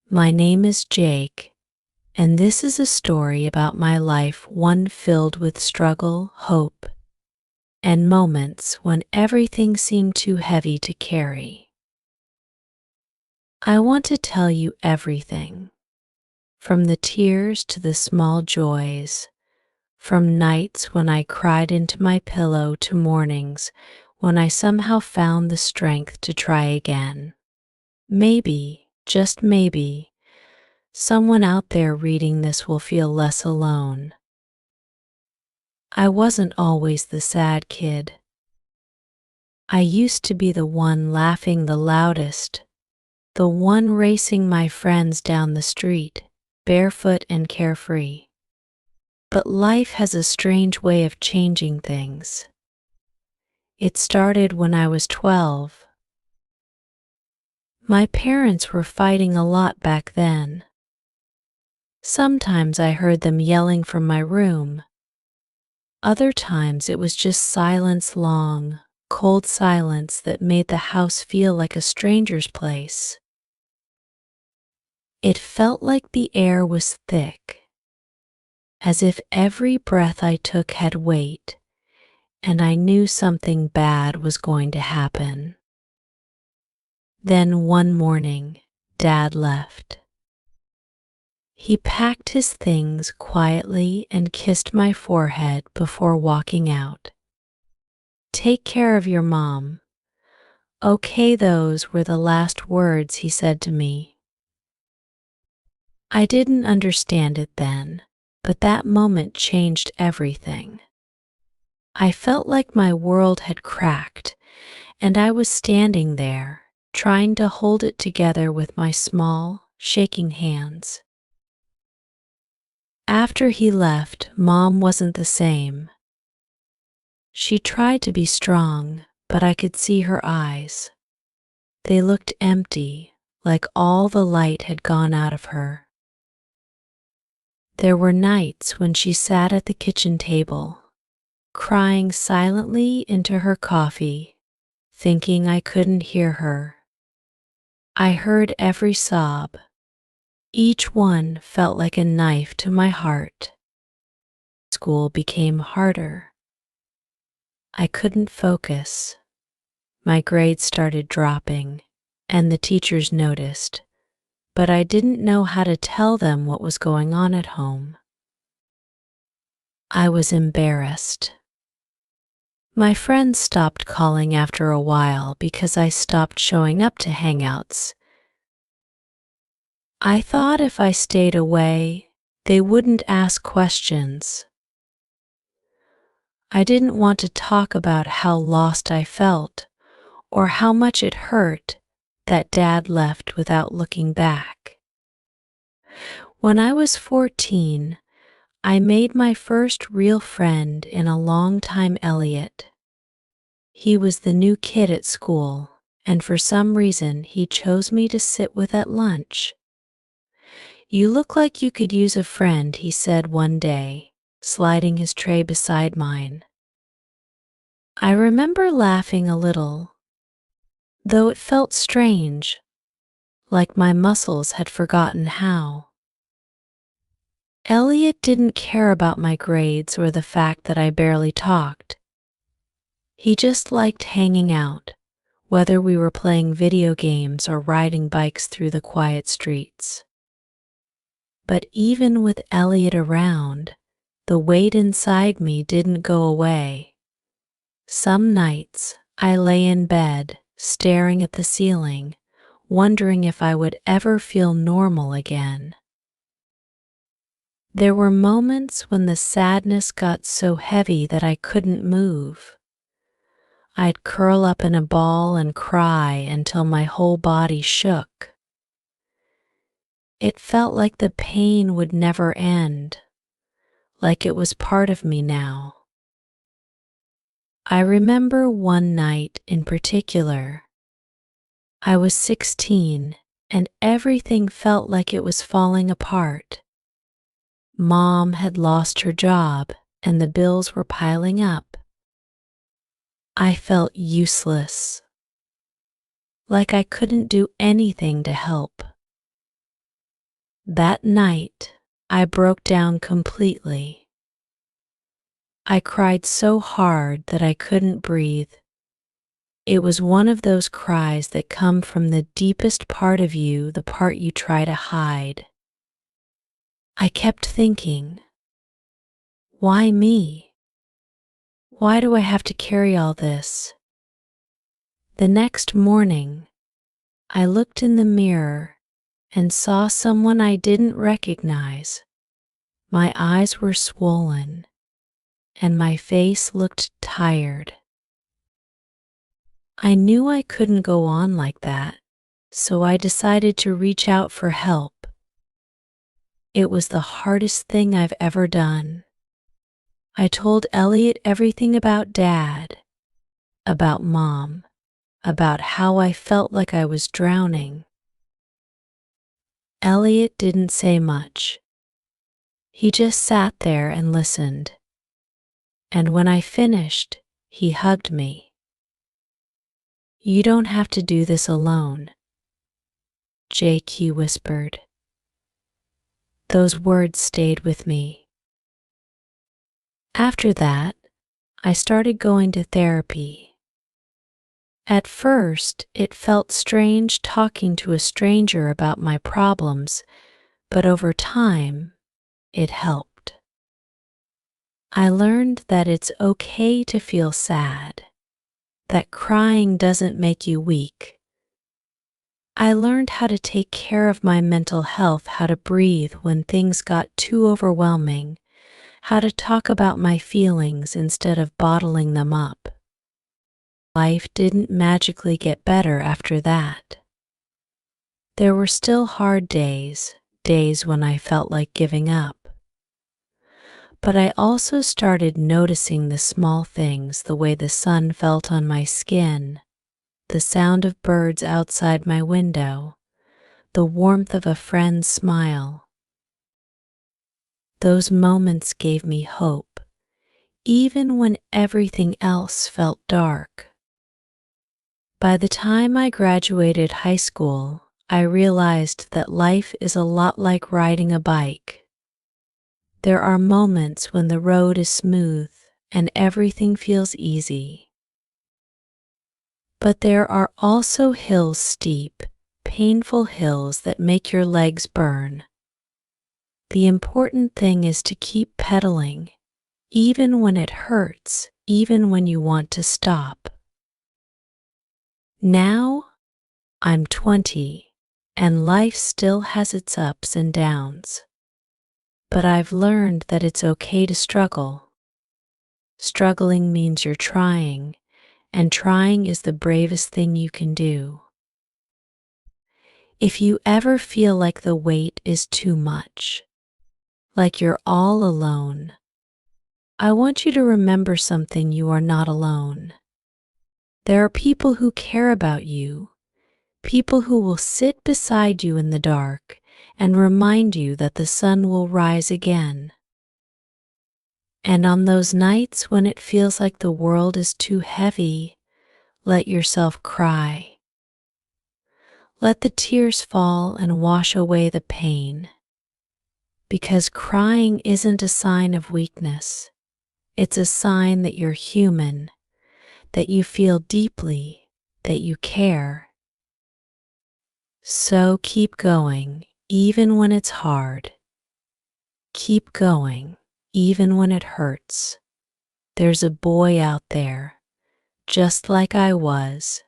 My name is Jake, and this is a story about my life, one filled with struggle, hope, and moments when everything seemed too heavy to carry. I want to tell you everything, from the tears to the small joys, from nights when I cried into my pillow to mornings when I somehow found the strength to try again. Maybe, just maybe, someone out there reading this will feel less alone. I wasn't always the sad kid. I used to be the one laughing the loudest, the one racing my friends down the street, barefoot and carefree. But life has a strange way of changing things. It started when I was 12. My parents were fighting a lot back then. Sometimes I heard them yelling from my room. Other times it was just silence, long, cold silence that made the house feel like a stranger's place. It felt like the air was thick, as if every breath I took had weight, and I knew something bad was going to happen. Then one morning, Dad left. He packed his things quietly and kissed my forehead before walking out. "Take care of your mom." Okay, those were the last words he said to me. I didn't understand it then, but that moment changed everything. I felt like my world had cracked, and I was standing there, trying to hold it together with my small, shaking hands. After he left, Mom wasn't the same. She tried to be strong, but I could see her eyes. They looked empty, like all the light had gone out of her. There were nights when she sat at the kitchen table, crying silently into her coffee, thinking I couldn't hear her. I heard every sob. Each one felt like a knife to my heart. School became harder. I couldn't focus. My grades started dropping, and the teachers noticed, but I didn't know how to tell them what was going on at home. I was embarrassed. My friends stopped calling after a while because I stopped showing up to hangouts. I thought if I stayed away, they wouldn't ask questions. I didn't want to talk about how lost I felt or how much it hurt that Dad left without looking back. When I was 14, I made my first real friend in a long time, Elliot. He was the new kid at school, and for some reason he chose me to sit with at lunch. "You look like you could use a friend," he said one day, sliding his tray beside mine. I remember laughing a little, though it felt strange, like my muscles had forgotten how. Elliot didn't care about my grades or the fact that I barely talked. He just liked hanging out, whether we were playing video games or riding bikes through the quiet streets. But even with Elliot around, the weight inside me didn't go away. Some nights, I lay in bed, staring at the ceiling, wondering if I would ever feel normal again. There were moments when the sadness got so heavy that I couldn't move. I'd curl up in a ball and cry until my whole body shook. It felt like the pain would never end, like it was part of me now. I remember one night in particular. I was 16, and everything felt like it was falling apart. Mom had lost her job, and the bills were piling up. I felt useless, like I couldn't do anything to help. That night, I broke down completely. I cried so hard that I couldn't breathe. It was one of those cries that come from the deepest part of you, the part you try to hide. I kept thinking, why me? Why do I have to carry all this? The next morning, I looked in the mirror and saw someone I didn't recognize. My eyes were swollen and my face looked tired. I knew I couldn't go on like that, so I decided to reach out for help. It was the hardest thing I've ever done. I told Elliot everything about Dad, about Mom, about how I felt like I was drowning. Elliot didn't say much. He just sat there and listened. And when I finished, he hugged me. "You don't have to do this alone," Jake, he whispered. Those words stayed with me. After that, I started going to therapy. At first, it felt strange talking to a stranger about my problems, but over time, it helped. I learned that it's okay to feel sad, that crying doesn't make you weak. I learned how to take care of my mental health, how to breathe when things got too overwhelming, how to talk about my feelings instead of bottling them up. Life didn't magically get better after that. There were still hard days, days when I felt like giving up. But I also started noticing the small things, the way the sun felt on my skin, the sound of birds outside my window, the warmth of a friend's smile. Those moments gave me hope, even when everything else felt dark. By the time I graduated high school, I realized that life is a lot like riding a bike. There are moments when the road is smooth and everything feels easy. But there are also hills, steep, painful hills that make your legs burn. The important thing is to keep pedaling, even when it hurts, even when you want to stop. Now, I'm 20, and life still has its ups and downs. But I've learned that it's okay to struggle. Struggling means you're trying, and trying is the bravest thing you can do. If you ever feel like the weight is too much, like you're all alone, I want you to remember something: you are not alone. There are people who care about you, people who will sit beside you in the dark and remind you that the sun will rise again. And on those nights when it feels like the world is too heavy, let yourself cry. Let the tears fall and wash away the pain. Because crying isn't a sign of weakness. It's a sign that you're human, that you feel deeply, that you care. So keep going, even when it's hard. Keep going, even when it hurts. There's a boy out there, just like I was,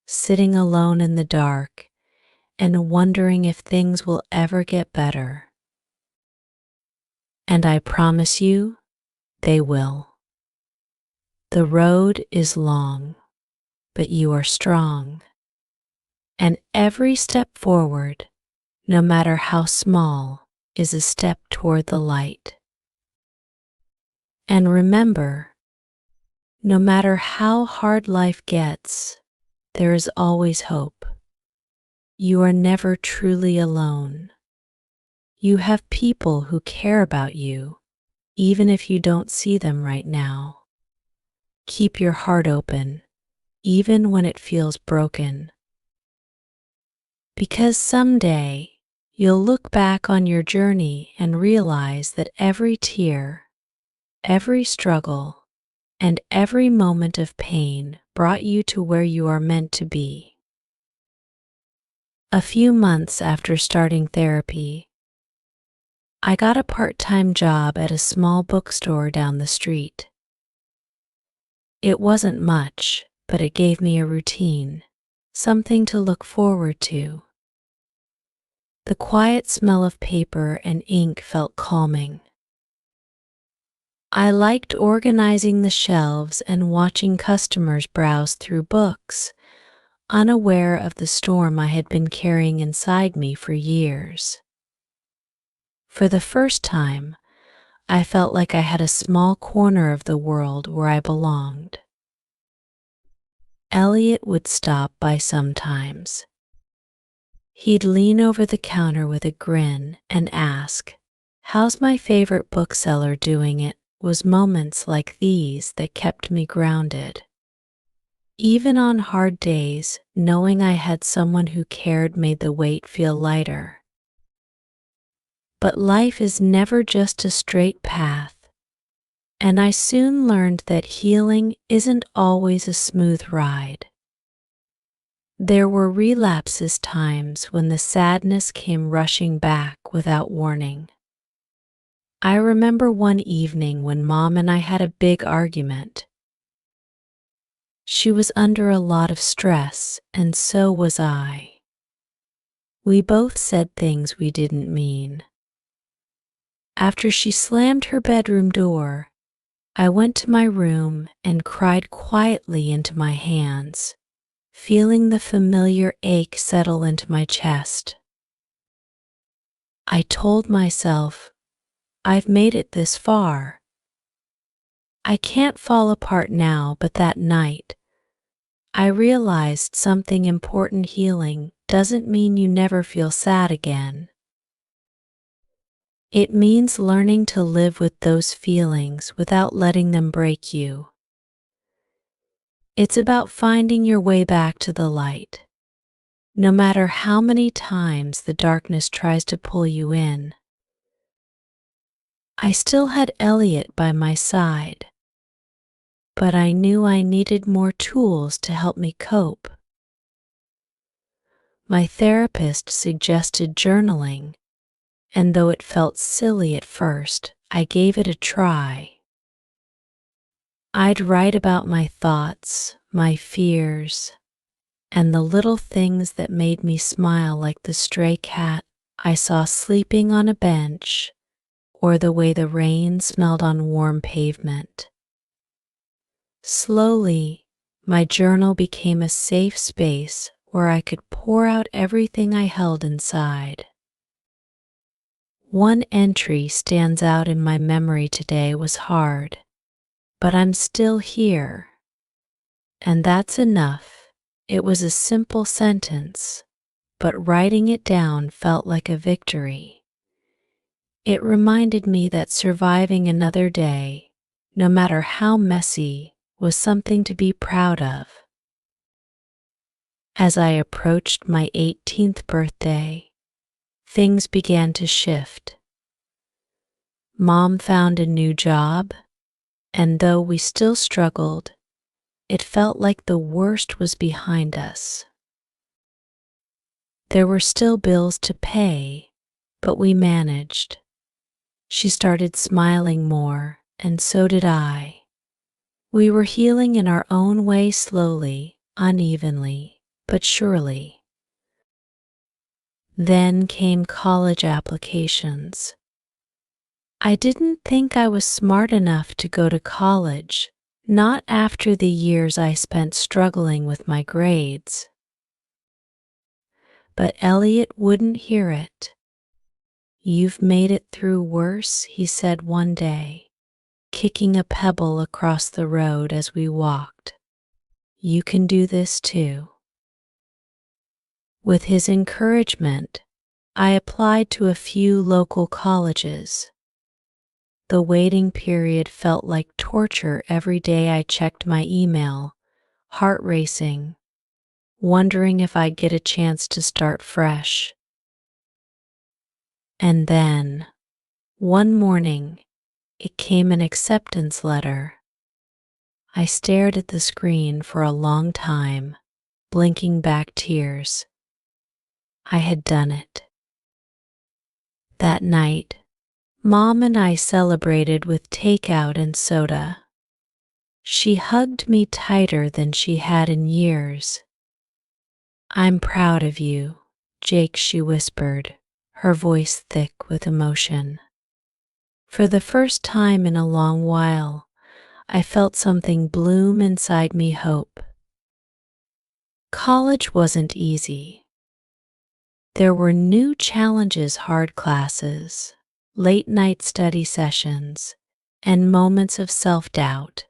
sitting alone in the dark and wondering if things will ever get better. And I promise you, they will. The road is long, but you are strong. And every step forward, no matter how small, is a step toward the light. And remember, no matter how hard life gets, there is always hope. You are never truly alone. You have people who care about you, even if you don't see them right now. Keep your heart open, even when it feels broken. Because someday You'll look back on your journey and realize that every tear, every struggle, and every moment of pain brought you to where you are meant to be. A few months after starting therapy, I got a part-time job at a small bookstore down the street. It wasn't much, but it gave me a routine, something to look forward to. The quiet smell of paper and ink felt calming. I liked organizing the shelves and watching customers browse through books, unaware of the storm I had been carrying inside me for years. For the first time, I felt like I had a small corner of the world where I belonged. Elliot would stop by sometimes. He'd lean over the counter with a grin and ask, "How's my favorite bookseller doing?" It was moments like these that kept me grounded. Even on hard days, knowing I had someone who cared made the weight feel lighter. But life is never just a straight path, and I soon learned that healing isn't always a smooth ride. There were relapses, times when the sadness came rushing back without warning. I remember one evening when Mom and I had a big argument. She was under a lot of stress, and so was I. We both said things we didn't mean. After she slammed her bedroom door, I went to my room and cried quietly into my hands, feeling the familiar ache settle into my chest. I told myself, I've made it this far. I can't fall apart now. But that night, I realized something important. Healing doesn't mean you never feel sad again. It means learning to live with those feelings without letting them break you. It's about finding your way back to the light, no matter how many times the darkness tries to pull you in. I still had Elliot by my side, but I knew I needed more tools to help me cope. My therapist suggested journaling, and though it felt silly at first, I gave it a try. I'd write about my thoughts, my fears, and the little things that made me smile, like the stray cat I saw sleeping on a bench, or the way the rain smelled on warm pavement. Slowly, my journal became a safe space where I could pour out everything I held inside. One entry stands out in my memory today. Was hard, but I'm still here. And that's enough. It was a simple sentence, but writing it down felt like a victory. It reminded me that surviving another day, no matter how messy, was something to be proud of. As I approached my 18th birthday, things began to shift. Mom found a new job, and though we still struggled, it felt like the worst was behind us. There were still bills to pay, but we managed. She started smiling more, and so did I. We were healing in our own way, slowly, unevenly, but surely. Then came college applications. I didn't think I was smart enough to go to college, not after the years I spent struggling with my grades. But Elliot wouldn't hear it. "You've made it through worse," he said one day, kicking a pebble across the road as we walked. "You can do this too." With his encouragement, I applied to a few local colleges. The waiting period felt like torture. Every day I checked my email, heart racing, wondering if I'd get a chance to start fresh. And then, one morning, it came an acceptance letter. I stared at the screen for a long time, blinking back tears. I had done it. That night, Mom and I celebrated with takeout and soda. She hugged me tighter than she had in years. "I'm proud of you, Jake," she whispered, her voice thick with emotion. For the first time in a long while, I felt something bloom inside me, hope. College wasn't easy. There were new challenges, hard classes, late night study sessions, and moments of self-doubt.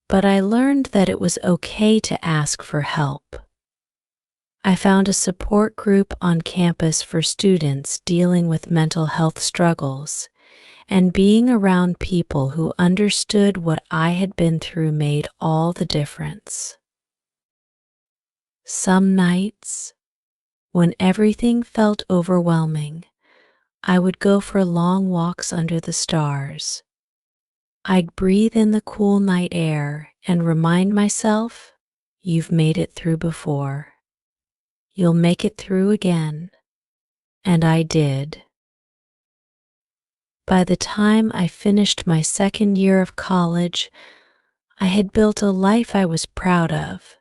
But I learned that it was okay to ask for help. I found a support group on campus for students dealing with mental health struggles, and being around people who understood what I had been through made all the difference. Some nights, when everything felt overwhelming, I would go for long walks under the stars. I'd breathe in the cool night air and remind myself, "You've made it through before. You'll make it through again." And I did. By the time I finished my second year of college, I had built a life I was proud of.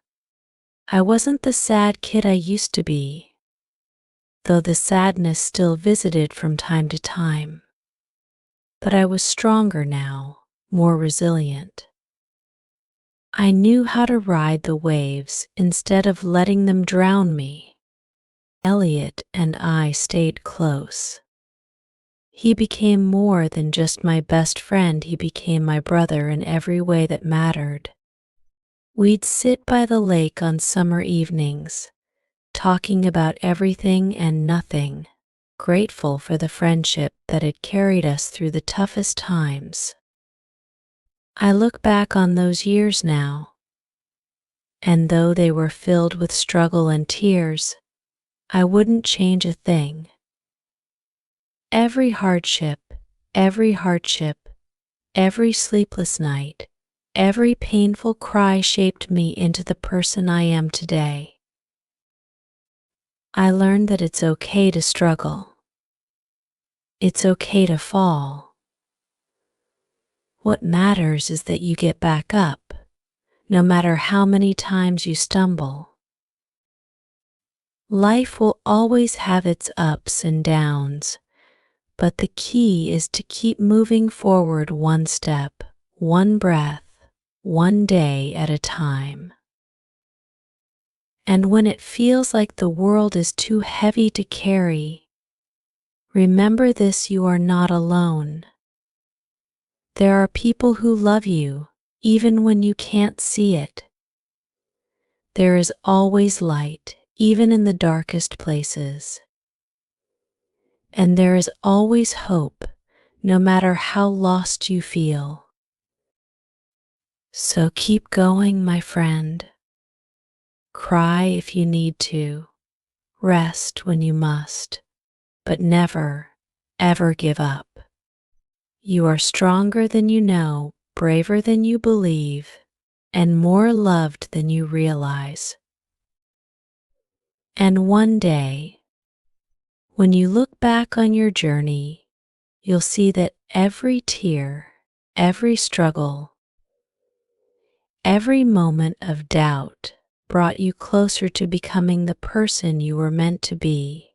I wasn't the sad kid I used to be, though the sadness still visited from time to time. But I was stronger now, more resilient. I knew how to ride the waves instead of letting them drown me. Elliot and I stayed close. He became more than just my best friend, he became my brother in every way that mattered. We'd sit by the lake on summer evenings, talking about everything and nothing, grateful for the friendship that had carried us through the toughest times. I look back on those years now, and though they were filled with struggle and tears, I wouldn't change a thing. Every hardship, every sleepless night, every painful cry shaped me into the person I am today. I learned that it's okay to struggle. It's okay to fall. What matters is that you get back up, no matter how many times you stumble. Life will always have its ups and downs, but the key is to keep moving forward one step, one breath, one day at a time. And when it feels like the world is too heavy to carry, remember this: you are not alone. There are people who love you, even when you can't see it. There is always light, even in the darkest places. And there is always hope, no matter how lost you feel. So keep going, my friend. Cry if you need to, rest when you must, but never, ever give up. You are stronger than you know, braver than you believe, and more loved than you realize. And one day, when you look back on your journey, you'll see that every tear, every struggle, every moment of doubt brought you closer to becoming the person you were meant to be.